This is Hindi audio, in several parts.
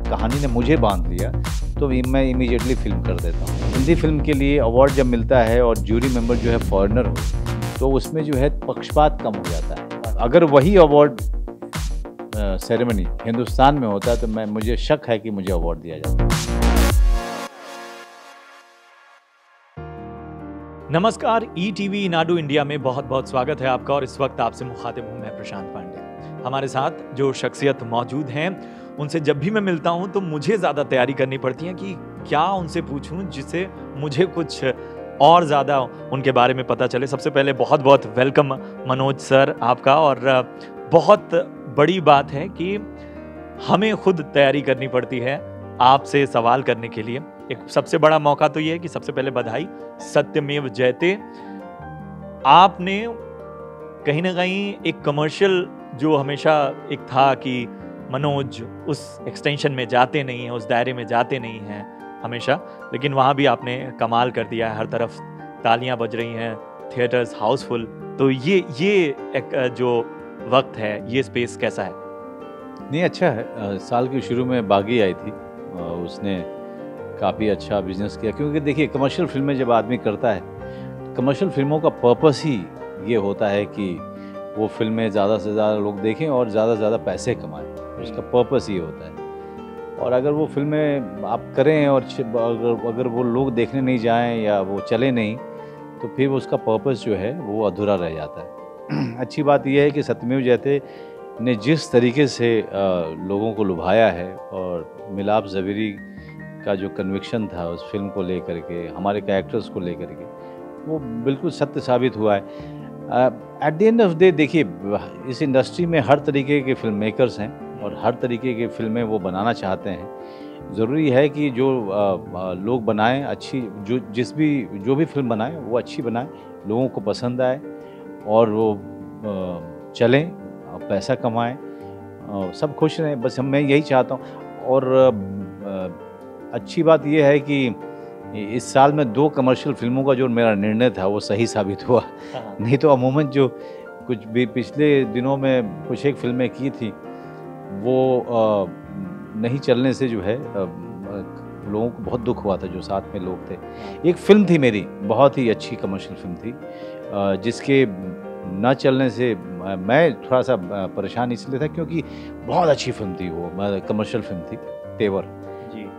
कहानी ने मुझे बांध लिया तो मैं इमीडिएटली फिल्म कर देता हूँ। हिंदी फिल्म के लिए अवार्ड जब मिलता है और जूरी मेंबर जो है फॉरेनर हो तो उसमें जो है पक्षपात कम हो जाता है। अगर वही अवार्ड सेरेमनी हिंदुस्तान में होता है तो मुझे शक है कि मुझे अवार्ड दिया जाता। नमस्कार, ईटीवी नाडु इंडिया में बहुत बहुत स्वागत है आपका और इस वक्त आपसे मुखातिब हूं मैं प्रशांत पांडे। हमारे साथ जो शख्सियत मौजूद हैं उनसे जब भी मैं मिलता हूं तो मुझे ज़्यादा तैयारी करनी पड़ती है कि क्या उनसे पूछूं जिससे मुझे कुछ और ज़्यादा उनके बारे में पता चले। सबसे पहले बहुत बहुत वेलकम मनोज सर आपका। और बहुत बड़ी बात है कि हमें खुद तैयारी करनी पड़ती है आपसे सवाल करने के लिए। एक सबसे बड़ा मौका तो ये है कि सबसे पहले बधाई, सत्यमेव जयते। आपने कहीं ना कहीं एक कमर्शियल जो हमेशा एक था कि मनोज उस एक्सटेंशन में जाते नहीं हैं, उस दायरे में जाते नहीं हैं हमेशा, लेकिन वहाँ भी आपने कमाल कर दिया है। हर तरफ तालियां बज रही हैं, थिएटर्स हाउसफुल। तो ये एक जो वक्त है, ये स्पेस कैसा है? नहीं, अच्छा है। साल के शुरू में बागी आई थी, उसने काफ़ी अच्छा बिजनेस किया। क्योंकि देखिए, कमर्शियल फिल्में जब आदमी करता है, कमर्शियल फिल्मों का पर्पस ही ये होता है कि वो फिल्में ज़्यादा से ज़्यादा लोग देखें और ज़्यादा से ज़्यादा पैसे कमाएं। उसका पर्पस ये होता है। और अगर वो फिल्में आप करें और अगर वो लोग देखने नहीं जाएं या वो चले नहीं तो फिर उसका पर्पस जो है वो अधूरा रह जाता है। अच्छी बात यह है कि सत्यमेव जयते ने जिस तरीके से लोगों को लुभाया है और मिलाप ज़वेरी का जो कन्विक्शन था उस फिल्म को लेकर के, हमारे कैरेक्टर्स को लेकर के, वो बिल्कुल सत्य साबित हुआ है। At the end of the day देखिए, इस इंडस्ट्री में हर तरीके के फिल्म मेकर्स हैं और हर तरीके की फिल्में वो बनाना चाहते हैं। ज़रूरी है कि जो लोग बनाएं अच्छी, जो भी फिल्म बनाएं वो अच्छी बनाएं, लोगों को पसंद आए और वो चलें, पैसा कमाएं, सब खुश रहें। बस मैं यही चाहता हूँ। और अच्छी बात यह है कि इस साल में 2 कमर्शियल फिल्मों का जो मेरा निर्णय था वो सही साबित हुआ। नहीं तो अमूमन जो कुछ भी पिछले दिनों में कुछ एक फिल्में की थी वो नहीं चलने से जो है लोगों को बहुत दुख हुआ था, जो साथ में लोग थे। एक फिल्म थी मेरी, बहुत ही अच्छी कमर्शियल फिल्म थी, जिसके न चलने से मैं थोड़ा सा परेशान इसलिए था क्योंकि बहुत अच्छी फिल्म थी वो, कमर्शियल फिल्म थी, तेवर।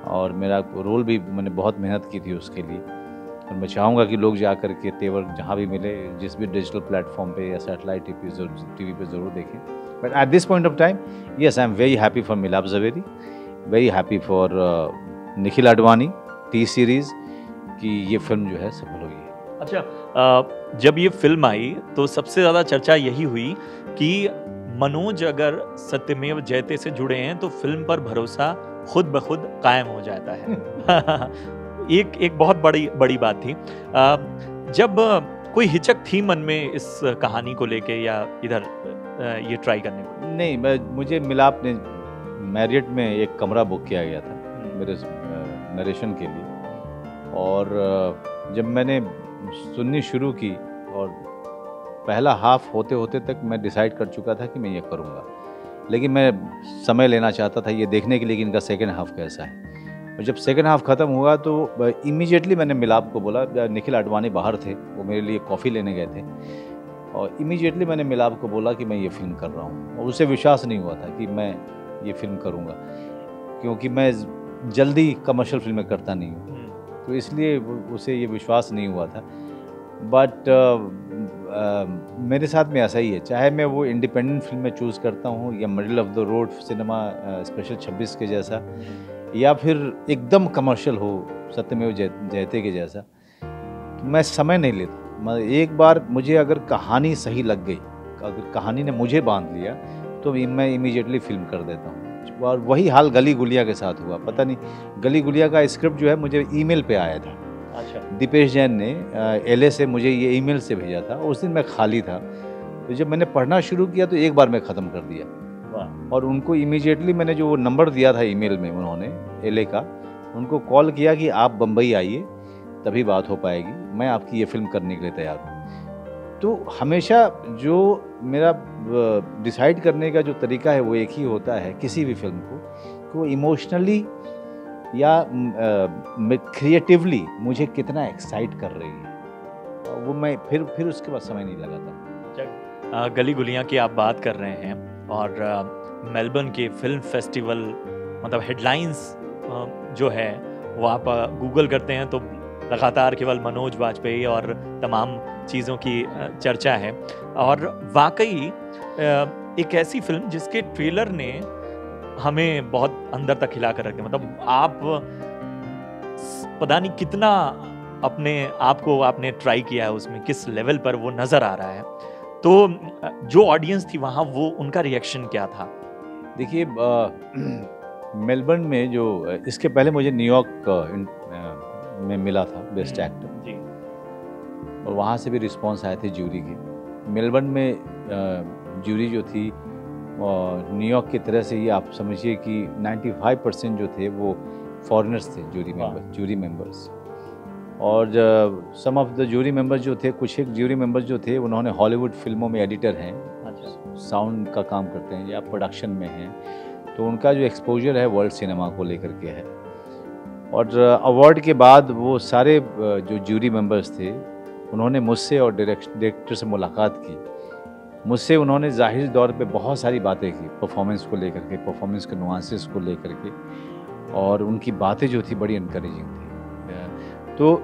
और मेरा रोल भी, मैंने बहुत मेहनत की थी उसके लिए। और मैं चाहूँगा कि लोग जा कर के तेवर जहाँ भी मिले, जिस भी डिजिटल प्लेटफॉर्म पे या सैटेलाइट टीवी पे ज़रूर देखें। But at this point of time, yes, I am very happy for Milap Zaveri, very happy for Nikhil Advani T Series कि ये फिल्म जो है सफल हुई है। अच्छा, जब ये फिल्म आई तो सबसे ज़्यादा चर्चा यही हुई कि मनोज अगर सत्यमेव जयते से जुड़े हैं तो फिल्म पर भरोसा खुद ब खुद कायम हो जाता है। एक बहुत बड़ी बात थी। जब कोई हिचक थी मन में इस कहानी को लेके या इधर ये ट्राई करने को? नहीं, मुझे मिलाप ने मैरियट में एक कमरा बुक किया गया था मेरे नरेशन के लिए। और जब मैंने सुननी शुरू की और पहला हाफ होते होते तक मैं डिसाइड कर चुका था कि मैं ये करूँगा, लेकिन मैं समय लेना चाहता था ये देखने के लिए कि इनका सेकेंड हाफ कैसा है। और जब सेकेंड हाफ ख़त्म हुआ तो इमीडिएटली मैंने मिलाप को बोला, निखिल आडवाणी बाहर थे, वो मेरे लिए कॉफ़ी लेने गए थे, और इमीडिएटली मैंने मिलाप को बोला कि मैं ये फ़िल्म कर रहा हूँ। और उसे विश्वास नहीं हुआ था कि मैं ये फ़िल्म करूँगा, क्योंकि मैं जल्दी कमर्शियल फिल्में करता नहीं हूँ, तो इसलिए उसे ये विश्वास नहीं हुआ था। बट मेरे साथ में ऐसा ही है, चाहे मैं वो इंडिपेंडेंट फिल्म में चूज़ करता हूँ या middle of the road cinema special 26 के जैसा, या फिर एकदम कमर्शियल हो सत्यमेव जयते के जैसा, तो मैं समय नहीं लेता। एक बार मुझे अगर कहानी सही लग गई, अगर कहानी ने मुझे बांध लिया तो मैं इमीडिएटली फिल्म कर देता हूँ। और वही हाल गली गुलिया के साथ हुआ। पता नहीं, गली गुलिया का स्क्रिप्ट जो है मुझे ईमेल पे आया था। अच्छा। दीपेश जैन ने LA से मुझे ये ईमेल से भेजा था। उस दिन मैं खाली था, तो जब मैंने पढ़ना शुरू किया तो एक बार में ख़त्म कर दिया। और उनको इमीडिएटली मैंने जो नंबर दिया था ईमेल में उन्होंने LA का, उनको कॉल किया कि आप बम्बई आइए तभी बात हो पाएगी, मैं आपकी ये फिल्म करने के लिए तैयार हूँ। तो हमेशा जो मेरा डिसाइड करने का जो तरीका है वो एक ही होता है किसी भी फिल्म को, को इमोशनली या क्रिएटिवली मुझे कितना एक्साइट कर रही है, और वो मैं फिर उसके बाद समय नहीं लगा था। गली गुलियाँ की आप बात कर रहे हैं, और मेलबर्न के फिल्म फेस्टिवल मतलब हेडलाइंस जो है वो आप गूगल करते हैं तो लगातार केवल मनोज वाजपेयी और तमाम चीज़ों की चर्चा है। और वाकई एक ऐसी फिल्म जिसके ट्रेलर ने हमें बहुत अंदर तक हिला कर रखे, मतलब आप पता नहीं कितना अपने आप को आपने ट्राई किया है उसमें, किस लेवल पर वो नज़र आ रहा है। तो जो ऑडियंस थी वहाँ, वो उनका रिएक्शन क्या था? देखिए, मेलबर्न में जो इसके पहले मुझे न्यूयॉर्क में मिला था बेस्ट एक्टर जी, और वहाँ से भी रिस्पांस आए थे जूरी के। मेलबर्न में जूरी जो थी न्यूयॉर्क की तरह से ही आप समझिए कि 95% जो थे वो फॉरेनर्स थे, जूरी मेंबर्स। और सम ऑफ द जूरी मेंबर्स जो थे, कुछ एक जूरी मेंबर्स जो थे उन्होंने हॉलीवुड फिल्मों में एडिटर हैं, साउंड का काम करते हैं या प्रोडक्शन में हैं, तो उनका जो एक्सपोजर है वर्ल्ड सिनेमा को लेकर के है। और अवार्ड के बाद वो सारे जो जूरी मेंबर्स थे उन्होंने मुझसे और डायरेक्टर से मुलाकात की। मुझसे उन्होंने ज़ाहिर तौर पे बहुत सारी बातें की परफॉर्मेंस को लेकर के, परफॉर्मेंस के नुआंसेस को लेकर के, और उनकी बातें जो थी बड़ी इनकरेजिंग थी। तो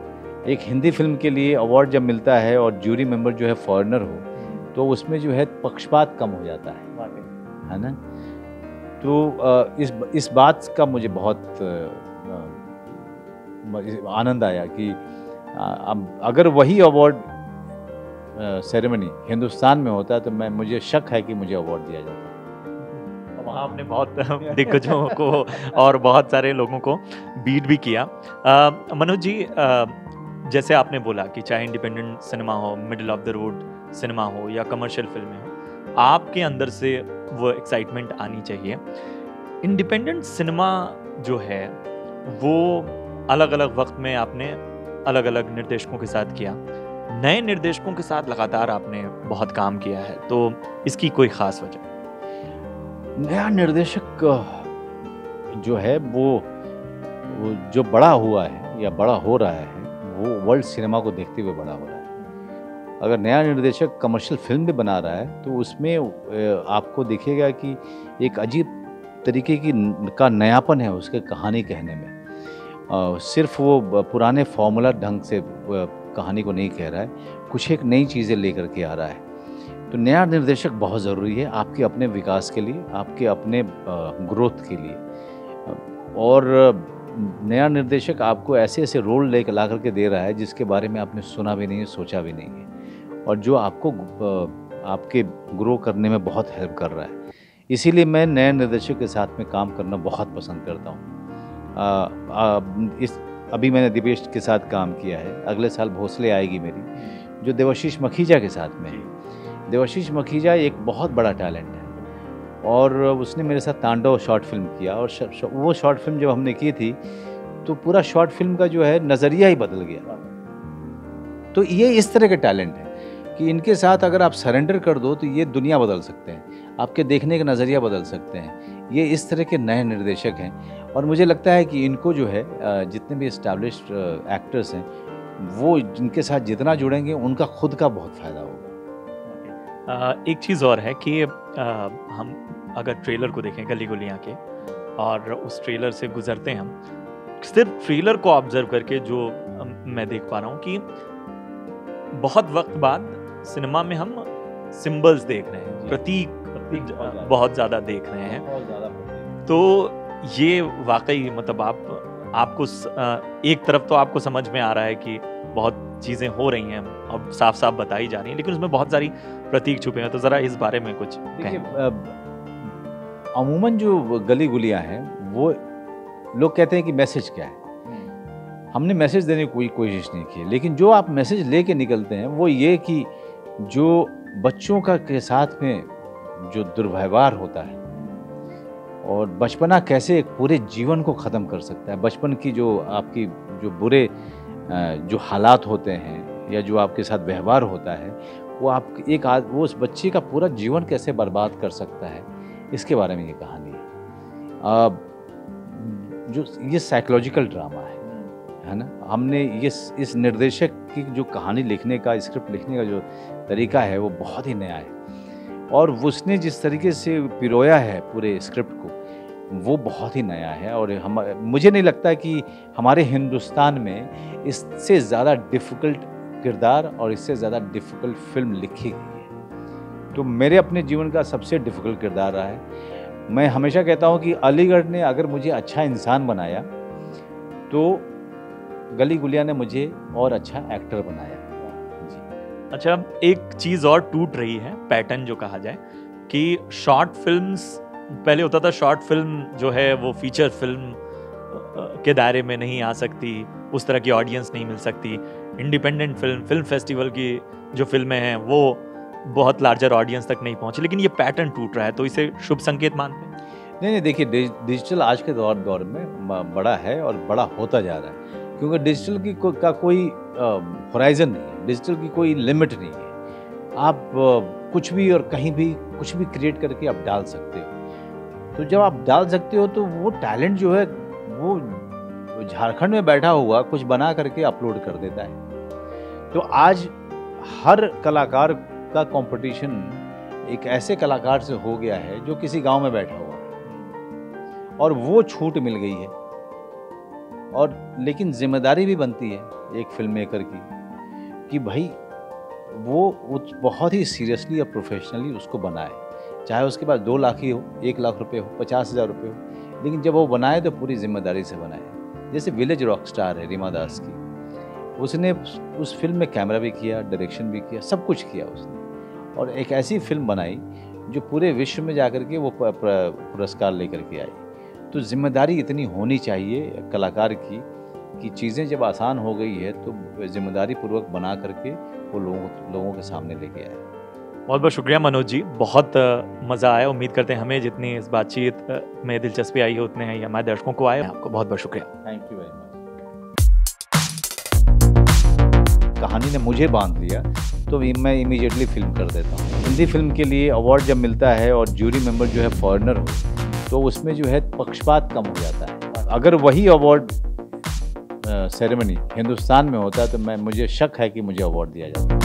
एक हिंदी फिल्म के लिए अवार्ड जब मिलता है और जूरी मेंबर जो है फॉरेनर हो, तो उसमें जो है पक्षपात कम हो जाता है ना। तो इस बात का मुझे बहुत आनंद आया कि अगर वही अवार्ड सेरेमनी हिंदुस्तान में होता तो मुझे शक है कि मुझे अवार्ड दिया जाता। वहाँ आपने बहुत दिग्गजों को और बहुत सारे लोगों को बीट भी किया। मनोज जी, जैसे आपने बोला कि चाहे इंडिपेंडेंट सिनेमा हो, middle of the road cinema हो या कमर्शियल फिल्में हो, आपके अंदर से वो एक्साइटमेंट आनी चाहिए। इंडिपेंडेंट सिनेमा जो है वो अलग अलग वक्त में आपने अलग अलग निर्देशकों के साथ किया, नए निर्देशकों के साथ लगातार आपने बहुत काम किया है, तो इसकी कोई ख़ास वजह? नया निर्देशक जो है वो जो बड़ा हुआ है या बड़ा हो रहा है, वो वर्ल्ड सिनेमा को देखते हुए बड़ा हो रहा है। अगर नया निर्देशक कमर्शियल फिल्म भी बना रहा है तो उसमें आपको दिखेगा कि एक अजीब तरीके का नयापन है उसके कहानी कहने में। सिर्फ वो पुराने फॉर्मूला ढंग से कहानी को नहीं कह रहा है, कुछ एक नई चीज़ें लेकर के आ रहा है। तो नया निर्देशक बहुत ज़रूरी है आपके अपने विकास के लिए, आपके अपने ग्रोथ के लिए। और नया निर्देशक आपको ऐसे ऐसे रोल लेकर ला करके दे रहा है जिसके बारे में आपने सुना भी नहीं है, सोचा भी नहीं है, और जो आपको आपके ग्रो करने में बहुत हेल्प कर रहा है। इसीलिए मैं नए निर्देशक के साथ में काम करना बहुत पसंद करता हूँ। अभी मैंने दिपेश के साथ काम किया है, अगले साल भोसले आएगी मेरी, जो देवाशीष मखीजा के साथ में है। देवाशीष मखीजा एक बहुत बड़ा टैलेंट है और उसने मेरे साथ तांडव शॉर्ट फिल्म किया, और वो शॉर्ट फिल्म जब हमने की थी तो पूरा शॉर्ट फिल्म का जो है नज़रिया ही बदल गया। तो ये इस तरह के टैलेंट है कि इनके साथ अगर आप सरेंडर कर दो तो ये दुनिया बदल सकते हैं, आपके देखने का नज़रिया बदल सकते हैं। ये इस तरह के नए निर्देशक हैं, और मुझे लगता है कि इनको जो है जितने भी एस्टैब्लिश्ड एक्टर्स हैं वो जिनके साथ जितना जुड़ेंगे उनका खुद का बहुत फ़ायदा होगा। एक चीज़ और है कि हम अगर ट्रेलर को देखें गली गुलियाँ के, और उस ट्रेलर से गुजरते हैं, हम सिर्फ ट्रेलर को ऑब्जर्व करके जो मैं देख पा रहा हूँ कि बहुत वक्त बाद सिनेमा में हम सिंबल्स देख रहे हैं, प्रतीक बहुत ज़्यादा देख रहे हैं। तो ये वाकई मतलब आपको एक तरफ तो आपको समझ में आ रहा है कि बहुत चीज़ें हो रही हैं, अब साफ साफ बताई जा रही हैं, लेकिन उसमें बहुत सारी प्रतीक छुपे हैं। तो ज़रा इस बारे में कुछ देखिए। अमूमन जो गली गुलियाँ हैं वो लोग कहते हैं कि मैसेज क्या है, हमने मैसेज देने की कोई कोशिश नहीं की, लेकिन जो आप मैसेज लेके निकलते हैं वो ये कि जो बच्चों का के साथ में जो दुर्व्यवहार होता है और बचपना कैसे एक पूरे जीवन को ख़त्म कर सकता है, बचपन की जो आपकी जो बुरे जो हालात होते हैं या जो आपके साथ व्यवहार होता है वो वो उस बच्चे का पूरा जीवन कैसे बर्बाद कर सकता है, इसके बारे में ये कहानी है। जो ये साइकोलॉजिकल ड्रामा है ना। हमने ये इस निर्देशक की जो कहानी लिखने का, स्क्रिप्ट लिखने का जो तरीका है वो बहुत ही नया है, और उसने जिस तरीके से पिरोया है पूरे स्क्रिप्ट को वो बहुत ही नया है। और मुझे नहीं लगता कि हमारे हिंदुस्तान में इससे ज़्यादा डिफ़िकल्ट किरदार और इससे ज़्यादा डिफ़िकल्ट फिल्म लिखी गई है। तो मेरे अपने जीवन का सबसे डिफ़िकल्ट किरदार रहा है। मैं हमेशा कहता हूँ कि अलीगढ़ ने अगर मुझे अच्छा इंसान बनाया तो गली गुलिया ने मुझे और अच्छा एक्टर बनाया जी। अच्छा, एक चीज़ और टूट रही है, पैटर्न जो कहा जाए कि शॉर्ट फिल्म्स, पहले होता था शॉर्ट फिल्म जो है वो फीचर फिल्म के दायरे में नहीं आ सकती, उस तरह की ऑडियंस नहीं मिल सकती। इंडिपेंडेंट फिल्म फेस्टिवल की जो फिल्में हैं वो बहुत लार्जर ऑडियंस तक नहीं पहुंची, लेकिन ये पैटर्न टूट रहा है, तो इसे शुभ संकेत मानते हैं? नहीं, देखिए डिजिटल आज के दौर में बड़ा है और बड़ा होता जा रहा है, क्योंकि डिजिटल की का कोई होराइजन नहीं है, डिजिटल की कोई लिमिट नहीं है। आप कुछ भी और कहीं भी कुछ भी क्रिएट करके आप डाल सकते हो। तो जब आप डाल सकते हो तो वो टैलेंट जो है वो झारखंड में बैठा हुआ कुछ बना करके अपलोड कर देता है। तो आज हर कलाकार का कंपटीशन एक ऐसे कलाकार से हो गया है जो किसी गांव में बैठा हुआ है, और वो छूट मिल गई है। और लेकिन जिम्मेदारी भी बनती है एक फिल्म मेकर की कि भाई वो बहुत ही सीरियसली और प्रोफेशनली उसको बनाए, चाहे उसके पास 2 लाख ही हो, 1 लाख रुपए हो, 50,000 रुपये हो, लेकिन जब वो बनाए तो पूरी जिम्मेदारी से बनाए। जैसे विलेज रॉक स्टार है रीमा दास की, उसने उस फिल्म में कैमरा भी किया, डायरेक्शन भी किया, सब कुछ किया उसने, और एक ऐसी फिल्म बनाई जो पूरे विश्व में जाकर के वो पुरस्कार लेकर के आई। तो जिम्मेदारी इतनी होनी चाहिए कलाकार की कि चीज़ें जब आसान हो गई है तो जिम्मेदारी पूर्वक बना करके वो लोगों के सामने लेके आए। बहुत बहुत शुक्रिया मनोज जी, बहुत मज़ा आया। उम्मीद करते हैं हमें जितनी इस बातचीत में दिलचस्पी आई है उतने ही हमारे दर्शकों को आए। आपको बहुत बहुत शुक्रिया। Thank you very much. कहानी ने मुझे बांध लिया तो मैं इमीडिएटली फिल्म कर देता हूँ। हिंदी फिल्म के लिए अवार्ड जब मिलता है और जूरी मेंबर जो है फॉरेनर हो तो उसमें जो है पक्षपात कम हो जाता है। अगर वही अवार्ड सेरेमनी हिंदुस्तान में होता तो मुझे शक है कि मुझे अवार्ड दिया जाता।